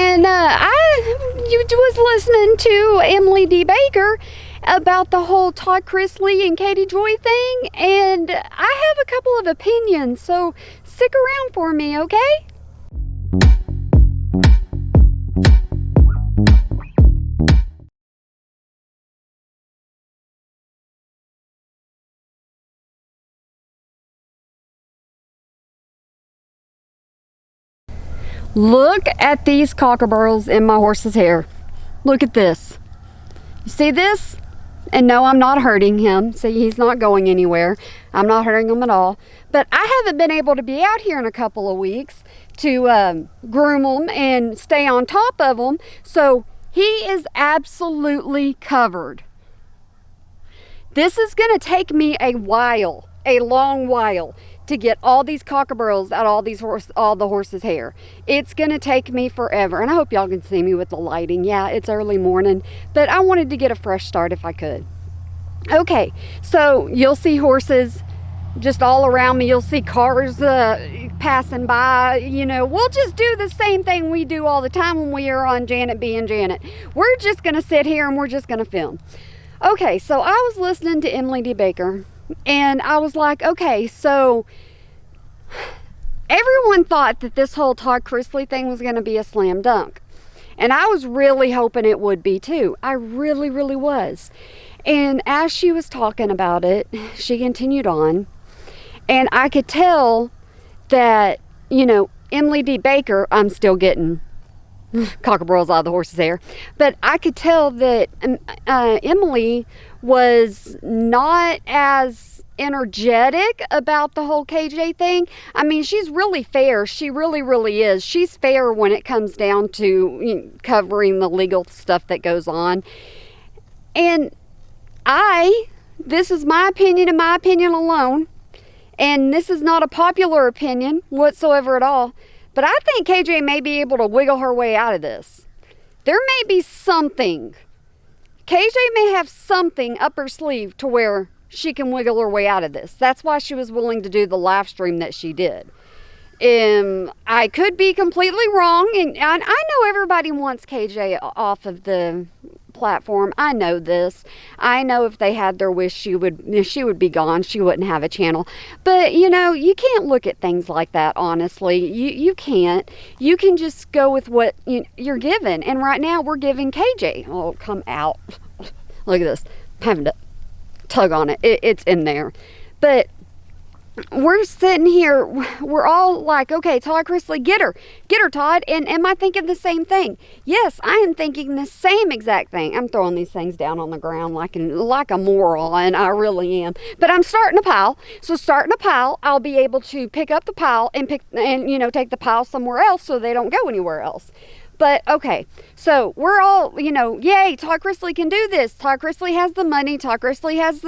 And you was listening to Emily D. Baker about the whole Todd Chrisley and Katie Joy thing, and I have a couple of opinions, so stick around for me, okay? Look at these cockerburls in my horse's hair. Look at this. You see this? And no, I'm not hurting him. See, he's not going anywhere. I'm not hurting him at all. But I haven't been able to be out here in a couple of weeks to groom them and stay on top of them. So he is absolutely covered. This is going to take me a while, a long while, to get all these cockerburls out of all the horses' hair. It's gonna take me forever, and I hope y'all can see me with the lighting. Yeah, it's early morning, but I wanted to get a fresh start if I could. Okay, so you'll see horses just all around me. You'll see cars passing by. You know, we'll just do the same thing we do all the time when we are on Janet being Janet. We're just gonna sit here and we're just gonna film. Okay, so I was listening to Emily D. Baker, and I was like, okay, so everyone thought that this whole Todd Chrisley thing was going to be a slam dunk. And I was really hoping it would be too. I really, really was. And as she was talking about it, she continued on. And I could tell that, you know, Emily D. Baker, I'm still getting cockerburls out of the horse's hair. But I could tell that Emily was not as energetic about the whole KJ thing. I mean, she's really fair. She really, really is. She's fair when it comes down to, you know, covering the legal stuff that goes on. And this is my opinion and my opinion alone. And this is not a popular opinion whatsoever at all. But I think KJ may be able to wiggle her way out of this. There may be something. KJ may have something up her sleeve to where she can wiggle her way out of this. That's why she was willing to do the live stream that she did. I could be completely wrong, and I know everybody wants KJ off of the platform. I know this. I know if they had their wish, she would be gone. She wouldn't have a channel. But you know, you can't look at things like that. Honestly, you can't. You can just go with what you're given. And right now, we're giving KJ. Oh, come out! Look at this. I'm having to tug on it. It's in there, but. We're sitting here, we're all like, okay, Todd Chrisley, get her, Todd. And am I thinking the same thing? Yes, I am thinking the same exact thing. I'm throwing these things down on the ground like a moron. I really am. But I'm starting a pile. So starting a pile, I'll be able to pick up the pile and take the pile somewhere else so they don't go anywhere else. But okay, so we're all, yay, Todd Chrisley can do this. Todd Chrisley has the money. Todd Chrisley has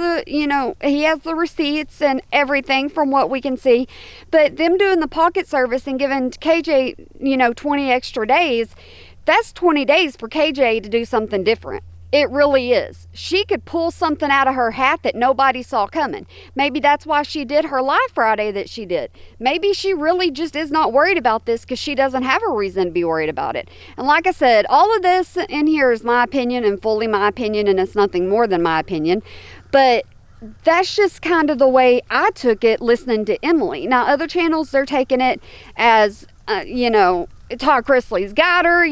he has the receipts and everything from what we can see. But them doing the pocket service and giving KJ, 20 extra days, that's 20 days for KJ to do something different. It really is. She could pull something out of her hat that nobody saw coming. Maybe that's why she did her live Friday that she did. Maybe she really just is not worried about this because she doesn't have a reason to be worried about it. And like I said, all of this in here is my opinion and fully my opinion, and it's nothing more than my opinion. But that's just kind of the way I took it listening to Emily. Now, other channels, they're taking it as, Todd Chrisley's got her,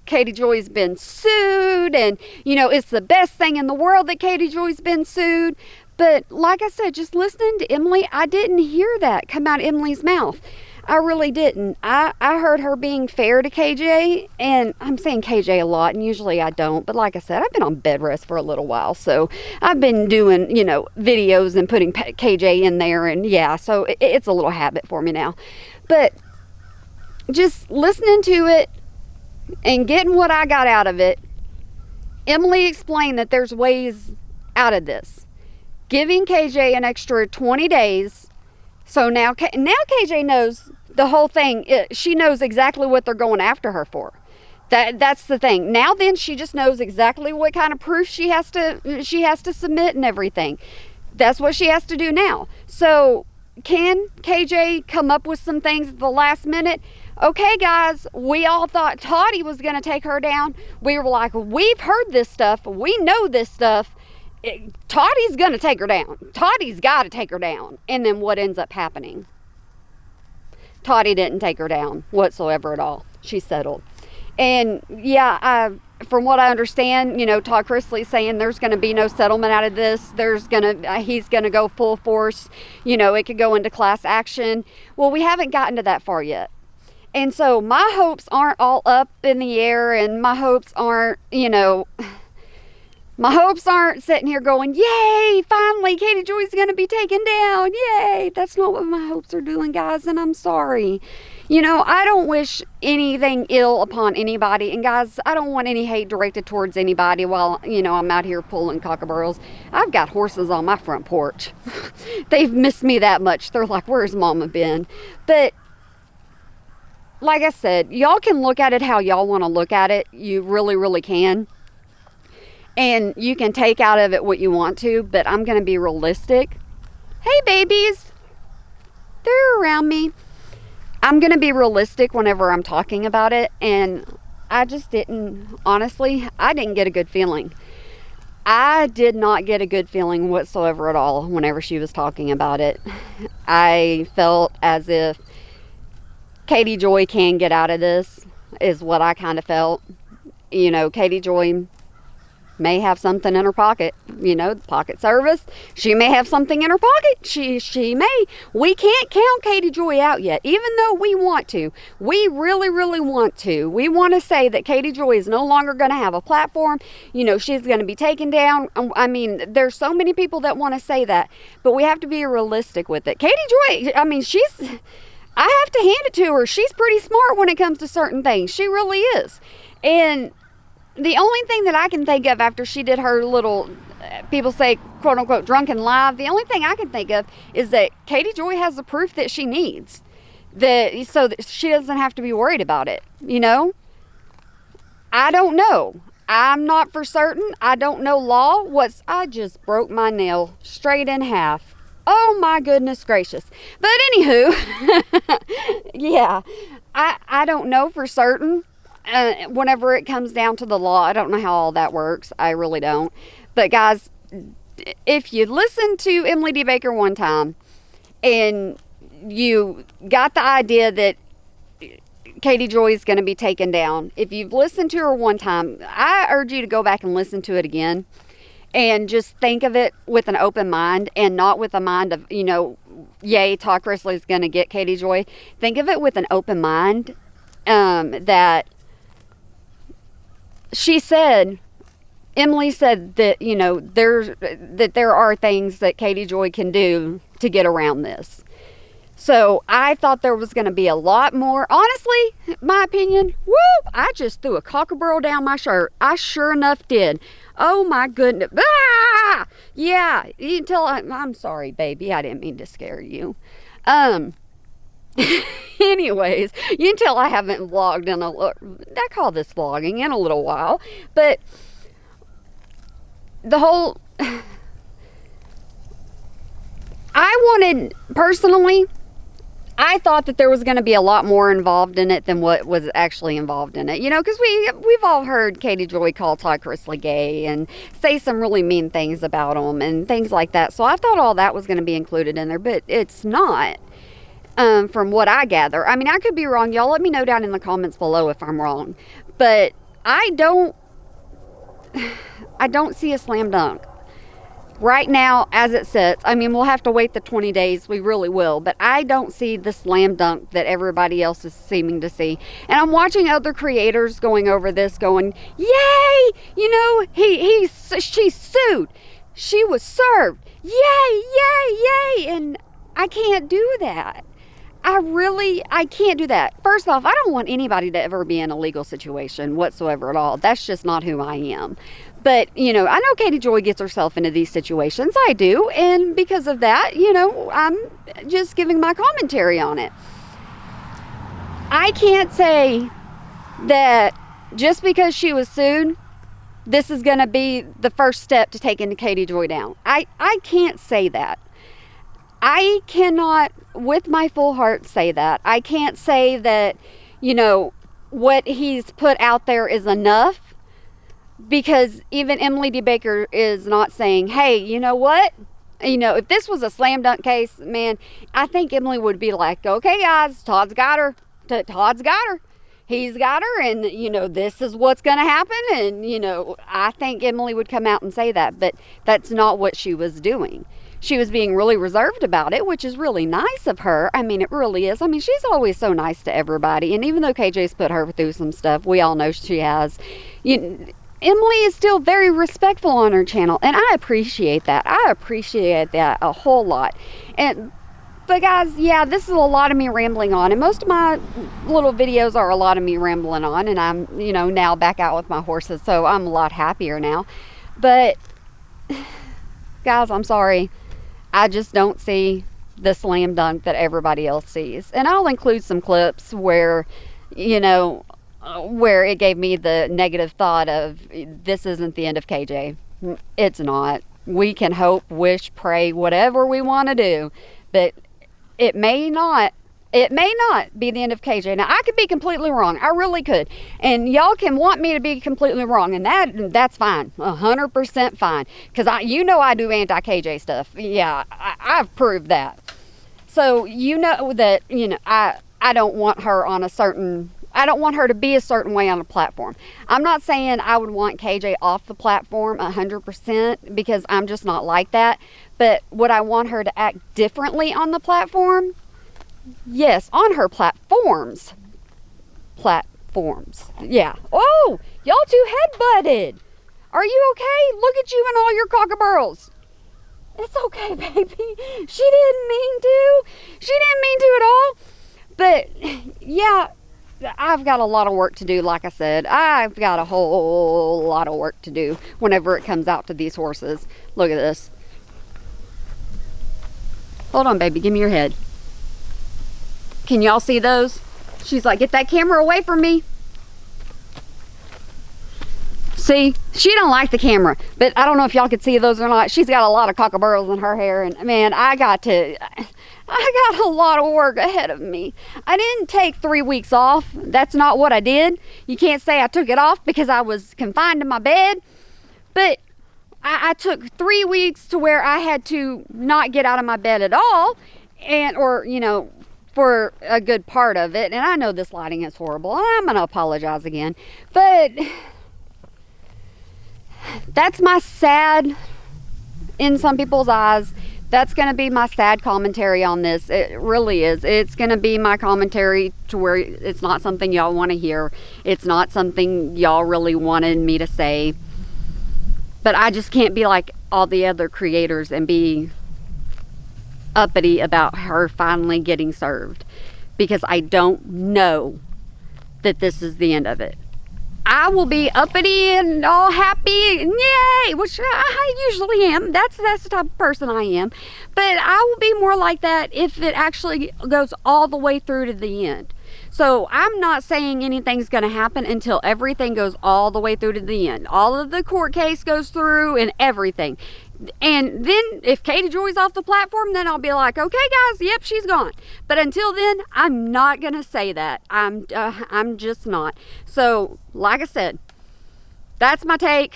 Katie Joy's been sued, and, it's the best thing in the world that Katie Joy's been sued. But like I said, just listening to Emily, I didn't hear that come out of Emily's mouth. I really didn't. I heard her being fair to KJ, and I'm saying KJ a lot, and usually I don't. But like I said, I've been on bed rest for a little while, so I've been doing, videos and putting KJ in there, and yeah, so it's a little habit for me now. But just listening to it and getting what I got out of it, Emily explained that there's ways out of this. Giving KJ an extra 20 days. So now KJ knows the whole thing. She knows exactly what they're going after her for. That's the thing. Now then, she just knows exactly what kind of proof she has to submit and everything. That's what she has to do now. So can KJ come up with some things at the last minute? Okay, guys, we all thought Toddy was going to take her down. We were like, we've heard this stuff. We know this stuff. Toddy's going to take her down. Toddy's got to take her down. And then what ends up happening? Toddy didn't take her down whatsoever at all. She settled. And yeah, from what I understand, Todd Chrisley saying there's going to be no settlement out of this. He's going to go full force. It could go into class action. Well, we haven't gotten to that far yet. And so my hopes aren't all up in the air, and my hopes aren't sitting here going, yay, finally, Katie Joy's going to be taken down. Yay. That's not what my hopes are doing, guys, and I'm sorry. I don't wish anything ill upon anybody. And guys, I don't want any hate directed towards anybody while, I'm out here pulling cockaburls. I've got horses on my front porch. They've missed me that much. They're like, where's Mama been? But like I said, y'all can look at it how y'all want to look at it. You really, really can. And you can take out of it what you want to, but I'm going to be realistic. Hey, babies. They're around me. I'm going to be realistic whenever I'm talking about it. And I just honestly, I didn't get a good feeling. I did not get a good feeling whatsoever at all whenever she was talking about it. I felt as if Katie Joy can get out of this, is what I kind of felt. Katie Joy may have something in her pocket, the pocket service. She may have something in her pocket. She may. We can't count Katie Joy out yet, even though we want to. We really, really want to. We want to say that Katie Joy is no longer going to have a platform. She's going to be taken down. I mean, there's so many people that want to say that, but we have to be realistic with it. Katie Joy, I mean, I have to hand it to her. She's pretty smart when it comes to certain things. She really is. And the only thing that I can think of after she did her little, people say, quote unquote, drunken live, the only thing I can think of is that Katie Joy has the proof that she needs, so that she doesn't have to be worried about it. I don't know. I'm not for certain. I don't know law. I just broke my nail straight in half. Oh my goodness gracious. But anywho, yeah, I don't know for certain. Whenever it comes down to the law, I don't know how all that works. I really don't. But guys, if you listen to Emily D. Baker one time and you got the idea that Katie Joy is going to be taken down, if you've listened to her one time, I urge you to go back and listen to it again and just think of it with an open mind and not with a mind of, yay, Todd Chrisley is going to get Katie Joy. Think of it with an open mind, that Emily said that, there are things that Katie Joy can do to get around this. So I thought there was going to be a lot more. Honestly, my opinion, I just threw a cockaburl down my shirt. I sure enough did. Oh my goodness. Ah! Yeah, you can tell I'm sorry, baby. I didn't mean to scare you. Anyways, you can tell I haven't vlogged I call this vlogging, in a little while. But personally, I thought that there was going to be a lot more involved in it than what was actually involved in it. Because we've all heard Katie Joy call Todd Chrisley gay and say some really mean things about him and things like that. So I thought all that was going to be included in there, but it's not. From what I gather. I mean, I could be wrong. Y'all let me know down in the comments below if I'm wrong. But I don't see a slam dunk. Right now, as it sits, I mean, we'll have to wait the 20 days. We really will. But I don't see the slam dunk that everybody else is seeming to see. And I'm watching other creators going over this going, yay! She sued. She was served. Yay, yay, yay! And I can't do that. I can't do that. First off, I don't want anybody to ever be in a legal situation whatsoever at all. That's just not who I am. But, I know Katie Joy gets herself into these situations. I do. And because of that, I'm just giving my commentary on it. I can't say that just because she was sued, this is going to be the first step to taking Katie Joy down. I can't say that. I cannot, with my full heart, say that. I can't say that, what he's put out there is enough, because even Emily D. Baker is not saying, hey, you know what? If this was a slam dunk case, man, I think Emily would be like, okay, guys, Todd's got her. Todd's got her. He's got her, and, this is what's going to happen. And, I think Emily would come out and say that, but that's not what she was doing. She was being really reserved about it, which is really nice of her. I mean, it really is. I mean, she's always so nice to everybody. And even though KJ's put her through some stuff, we all know she has, Emily is still very respectful on her channel, and I appreciate that. I appreciate that a whole lot. But guys, yeah, this is a lot of me rambling on, and most of my little videos are a lot of me rambling on, and I'm, now back out with my horses, so I'm a lot happier now. But guys, I'm sorry. I just don't see the slam dunk that everybody else sees. And I'll include some clips where, where it gave me the negative thought of, this isn't the end of KJ. It's not. We can hope, wish, pray, whatever we want to do, but it may not be the end of KJ. Now, I could be completely wrong. I really could. And y'all can want me to be completely wrong, and that's fine. 100% fine. Because I do anti-KJ stuff. Yeah, I've proved that. So that, I don't want her on I don't want her to be a certain way on a platform. I'm not saying I would want KJ off the platform 100%, because I'm just not like that. But would I want her to act differently on the platform? Yes, on her platforms. Yeah. Oh, y'all two head-butted. Are you okay? Look at you and all your cockaburls. It's okay, baby. She didn't mean to. She didn't mean to at all. But, yeah, I've got a lot of work to do, like I said. I've got a whole lot of work to do whenever it comes out to these horses. Look at this. Hold on, baby. Give me your head. Can y'all see those? She's like, get that camera away from me. See, she don't like the camera, but I don't know if y'all could see those or not. She's got a lot of cockaburls in her hair, and man, I got a lot of work ahead of me. I didn't take 3 weeks off. That's not what I did. You can't say I took it off because I was confined to my bed, but I took 3 weeks to where I had to not get out of my bed at all, for a good part of it. And I know this lighting is horrible, and I'm gonna apologize again, but that's my sad, in some people's eyes, that's going to be my sad commentary on this. It really is. It's going to be my commentary to where it's not something y'all want to hear. It's not something y'all really wanted me to say. But I just can't be like all the other creators and be uppity about her finally getting served, because I don't know that this is the end of it. I will be uppity and all happy and yay, which I usually am. That's the type of person I am. But I will be more like that if it actually goes all the way through to the end. So I'm not saying anything's going to happen until everything goes all the way through to the end. All of the court case goes through and everything. And then if Katie Joy's off the platform, then I'll be like, okay guys, yep, she's gone. But until then, I'm not going to say that. I'm just not. So like I said, that's my take.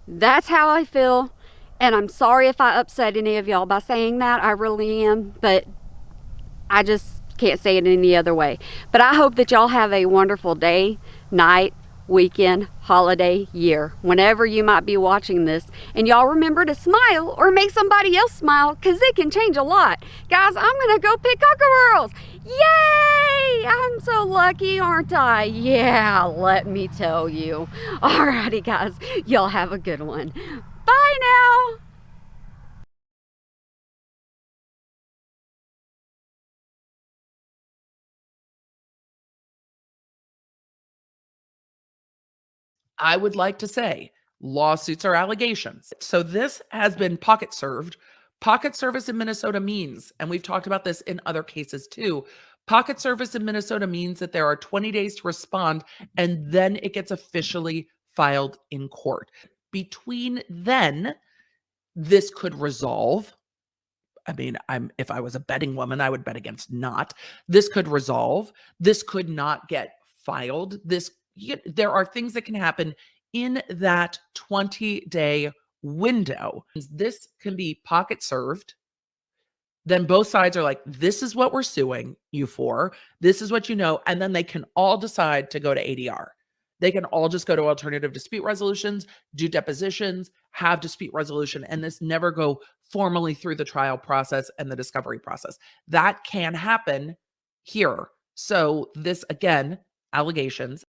That's how I feel. And I'm sorry if I upset any of y'all by saying that. I really am. But I just can't say it any other way. But I hope that y'all have a wonderful day, night, weekend, holiday, year, whenever you might be watching this. And y'all remember to smile or make somebody else smile, because it can change a lot. Guys, I'm gonna go pick cockerels. Yay! I'm so lucky, aren't I? Yeah, let me tell you. Alrighty guys, y'all have a good one. Bye now. I would like to say lawsuits are allegations. So this has been pocket served. Pocket service in Minnesota means, and we've talked about this in other cases too, pocket service in Minnesota means that there are 20 days to respond, and then it gets officially filed in court. Between then, this could resolve. I mean, if I was a betting woman, I would bet against not. This could resolve. This could not get filed, there are things that can happen in that 20-day window. This can be pocket served. Then both sides are like, this is what we're suing you for. This is what you know. And then they can all decide to go to ADR. They can all just go to alternative dispute resolutions, do depositions, have dispute resolution, and this never go formally through the trial process and the discovery process. That can happen here. So this, again, allegations